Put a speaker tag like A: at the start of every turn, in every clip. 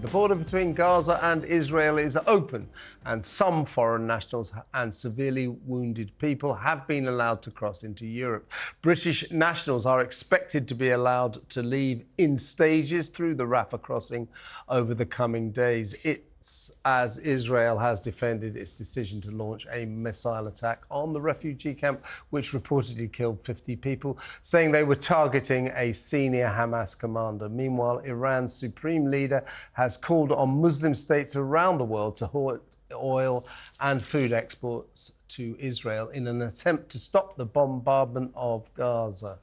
A: The border between Gaza and Israel is open, and some foreign nationals and severely wounded people have been allowed to cross into Europe. British nationals are expected to be allowed to leave in stages through the Rafah crossing over the coming days. It's as Israel has defended its decision to launch a missile attack on the refugee camp, which reportedly killed 50 people, saying they were targeting a senior Hamas commander. Meanwhile, Iran's supreme leader has called on Muslim states around the world to halt oil and food exports to Israel in an attempt to stop the bombardment of Gaza.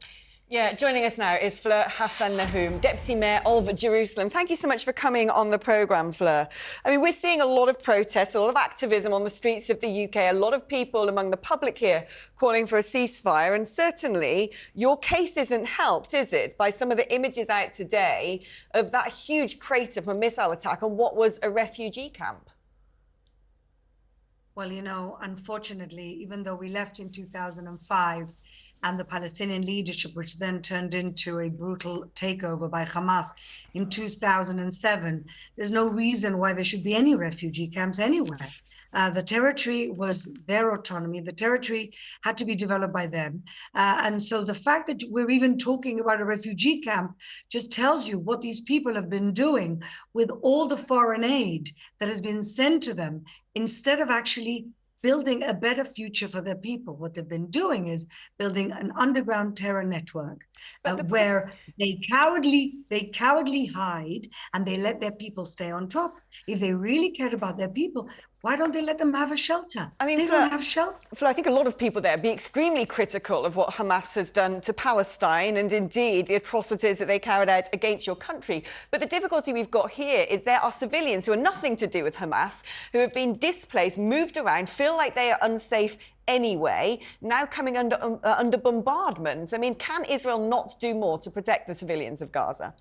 B: Yeah, joining us now is Fleur Hassan-Nahoum, Deputy Mayor of Jerusalem. Thank you so much for coming on the programme, Fleur. I mean, we're seeing a lot of protests, a lot of activism on the streets of the UK, a lot of people among the public here calling for a ceasefire, and certainly your case isn't helped, is it, by some of the images out today of that huge crater from a missile attack on what was a refugee camp?
C: Well, you know, unfortunately, even though we left in 2005 and the Palestinian leadership, which then turned into a brutal takeover by Hamas in 2007, there's no reason why there should be any refugee camps anywhere. The territory was their autonomy. The territory had to be developed by them. And so the fact that we're even talking about a refugee camp just tells you what these people have been doing with all the foreign aid that has been sent to them, instead of actually building a better future for their people. What they've been doing is building an underground terror network where they cowardly hide and they let their people stay on top. If they really cared about their people, why don't they let them have a shelter?
B: I mean,
C: they don't have shelter.
B: Fleur, I think a lot of people there be extremely critical of what Hamas has done to Palestine and indeed the atrocities that they carried out against your country. But the difficulty we've got here is there are civilians who are nothing to do with Hamas, who have been displaced, moved around, feel like they are unsafe anyway, now coming under bombardment. I mean, can Israel not do more to protect the civilians of Gaza?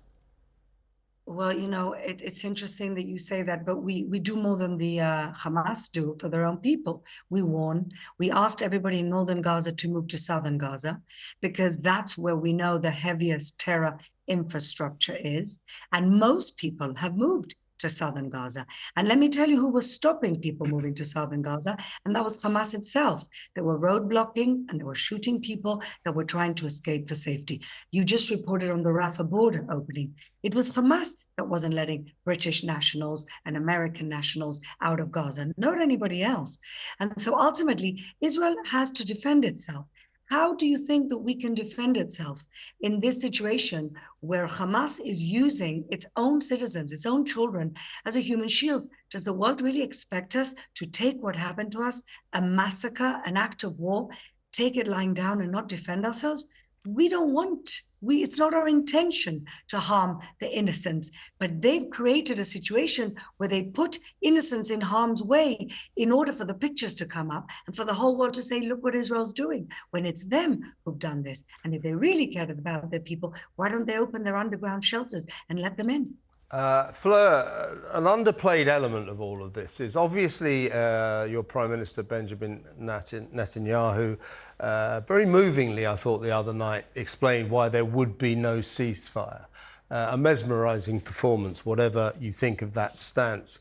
C: Well, you know, it's interesting that you say that, but we do more than the Hamas do for their own people. We warn. We asked everybody in northern Gaza to move to southern Gaza because that's where we know the heaviest terror infrastructure is. And most people have moved to southern Gaza. And let me tell you who was stopping people moving to southern Gaza, and that was Hamas itself. They were roadblocking and they were shooting people that were trying to escape for safety. You just reported on the Rafah border opening. It was Hamas that wasn't letting British nationals and American nationals out of Gaza, not anybody else. And so ultimately, Israel has to defend itself. How do you think that we can defend itself in this situation where Hamas is using its own citizens, its own children, as a human shield? Does the world really expect us to take what happened to us, a massacre, an act of war, take it lying down and not defend ourselves? We don't want, it's not our intention to harm the innocents, but they've created a situation where they put innocents in harm's way in order for the pictures to come up and for the whole world to say, look what Israel's doing, when it's them who've done this. And if they really cared about their people, why don't they open their underground shelters and let them in?
A: Fleur, an underplayed element of all of this is obviously your Prime Minister Benjamin Netanyahu very movingly, I thought, the other night explained why there would be no ceasefire. A mesmerising performance, whatever you think of that stance.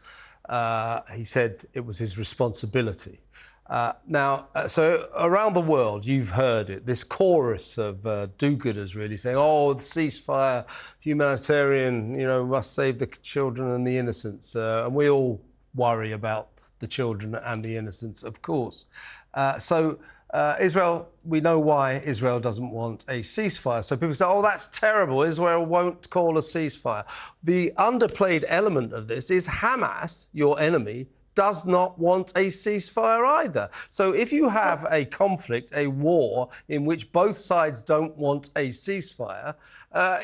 A: He said it was his responsibility. So around the world, you've heard it, this chorus of do-gooders really saying, oh, the ceasefire, humanitarian, you know, must save the children and the innocents. And we all worry about the children and the innocents, of course. Israel, we know why Israel doesn't want a ceasefire. So people say, oh, that's terrible. Israel won't call a ceasefire. The underplayed element of this is Hamas, your enemy, does not want a ceasefire either. So if you have a conflict, a war, in which both sides don't want a ceasefire,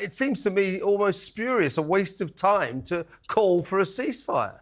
A: it seems to me almost spurious, a waste of time to call for a ceasefire.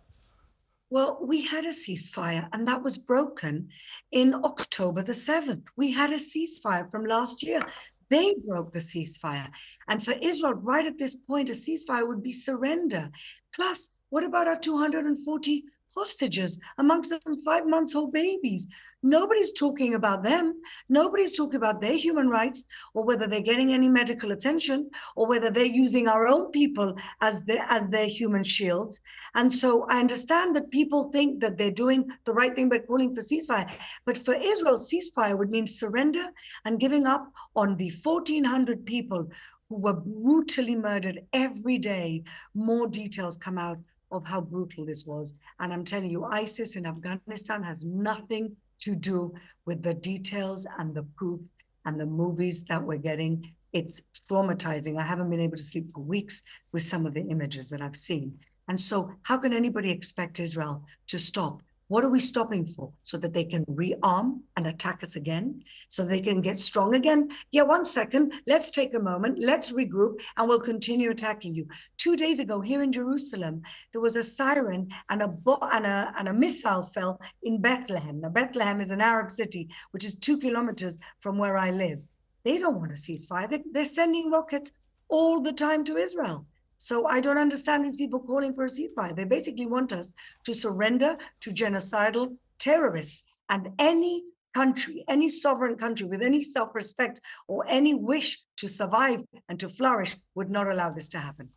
C: Well, we had a ceasefire and that was broken in October the 7th. We had a ceasefire from last year. They broke the ceasefire. And for Israel, right at this point, a ceasefire would be surrender. Plus, what about our 240 hostages, amongst them 5-month-old babies. Nobody's talking about them. Nobody's talking about their human rights, or whether they're getting any medical attention, or whether they're using our own people as their human shields. And so I understand that people think that they're doing the right thing by calling for ceasefire. But for Israel, ceasefire would mean surrender and giving up on the 1,400 people who were brutally murdered every day. More details come out of how brutal this was. And I'm telling you, ISIS in Afghanistan has nothing to do with the details and the proof and the movies that we're getting. It's traumatizing. I haven't been able to sleep for weeks with some of the images that I've seen. And so how can anybody expect Israel to stop? What are we stopping for? So that they can rearm and attack us again? So they can get strong again? Yeah, 1 second, let's take a moment, let's regroup, and we'll continue attacking you. 2 days ago here in Jerusalem, there was a siren and a missile fell in Bethlehem. Now, Bethlehem is an Arab city, which is 2 kilometers from where I live. They don't want a ceasefire. They're sending rockets all the time to Israel. So I don't understand these people calling for a ceasefire. They basically want us to surrender to genocidal terrorists. And any country, any sovereign country with any self-respect or any wish to survive and to flourish would not allow this to happen.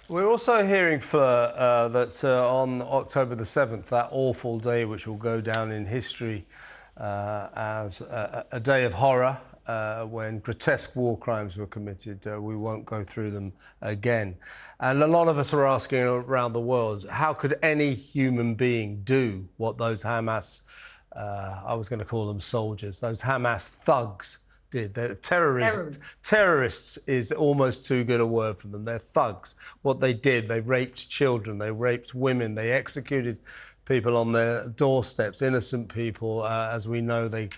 A: We're also hearing, Fleur, that on October the 7th, that awful day which will go down in history as a day of horror, when grotesque war crimes were committed. We won't go through them again. And a lot of us are asking around the world, how could any human being do what those Hamas, I was going to call them soldiers, those Hamas thugs did? They're terrorists. Terrorists is almost too good a word for them. They're thugs. What they did, they raped children, they raped women, they executed people on their doorsteps, innocent people. As we know, they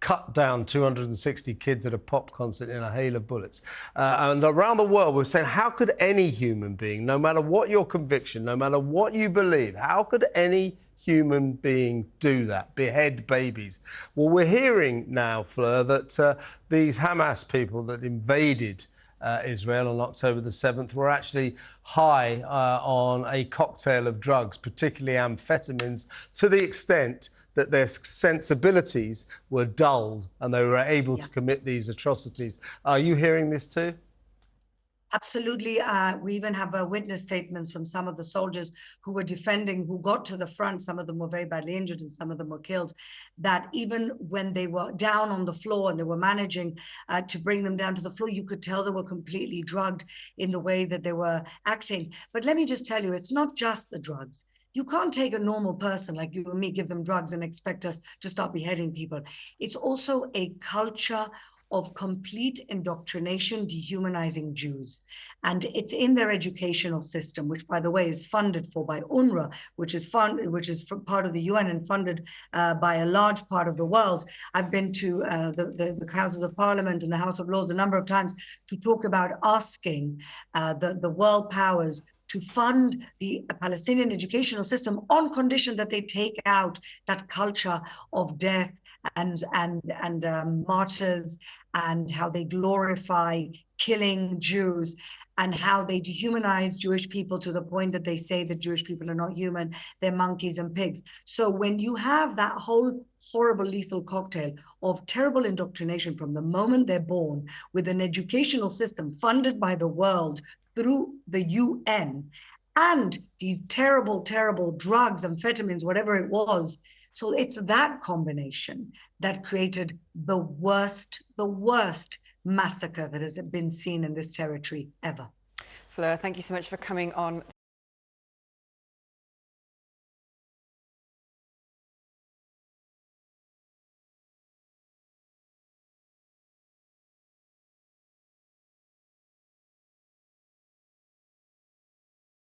A: cut down 260 kids at a pop concert in a hail of bullets. And around the world, we're saying, how could any human being, no matter what your conviction, no matter what you believe, how could any human being do that, behead babies? Well, we're hearing now, Fleur, that these Hamas people that invaded Israel on October the 7th were actually high on a cocktail of drugs, particularly amphetamines, to the extent that their sensibilities were dulled and they were able to commit these atrocities. Are you hearing this too?
C: Absolutely. We even have witness statements from some of the soldiers who were defending, who got to the front. Some of them were very badly injured and some of them were killed, that even when they were down on the floor and they were managing to bring them down to the floor, you could tell they were completely drugged in the way that they were acting. But let me just tell you, it's not just the drugs. You can't take a normal person like you and me, give them drugs and expect us to start beheading people. It's also a culture of complete indoctrination, dehumanizing Jews. And it's in their educational system, which, by the way, is funded for by UNRWA, which is part of the UN and funded by a large part of the world. I've been to the Houses of Parliament and the House of Lords a number of times to talk about asking the world powers to fund the Palestinian educational system on condition that they take out that culture of death and martyrs, and how they glorify killing Jews, and how they dehumanize Jewish people to the point that they say that Jewish people are not human, they're monkeys and pigs. So when you have that whole horrible lethal cocktail of terrible indoctrination from the moment they're born, with an educational system funded by the world through the UN, and these terrible, terrible drugs, amphetamines, whatever it was. So it's that combination that created the worst massacre that has been seen in this territory ever.
B: Fleur, thank you so much for coming on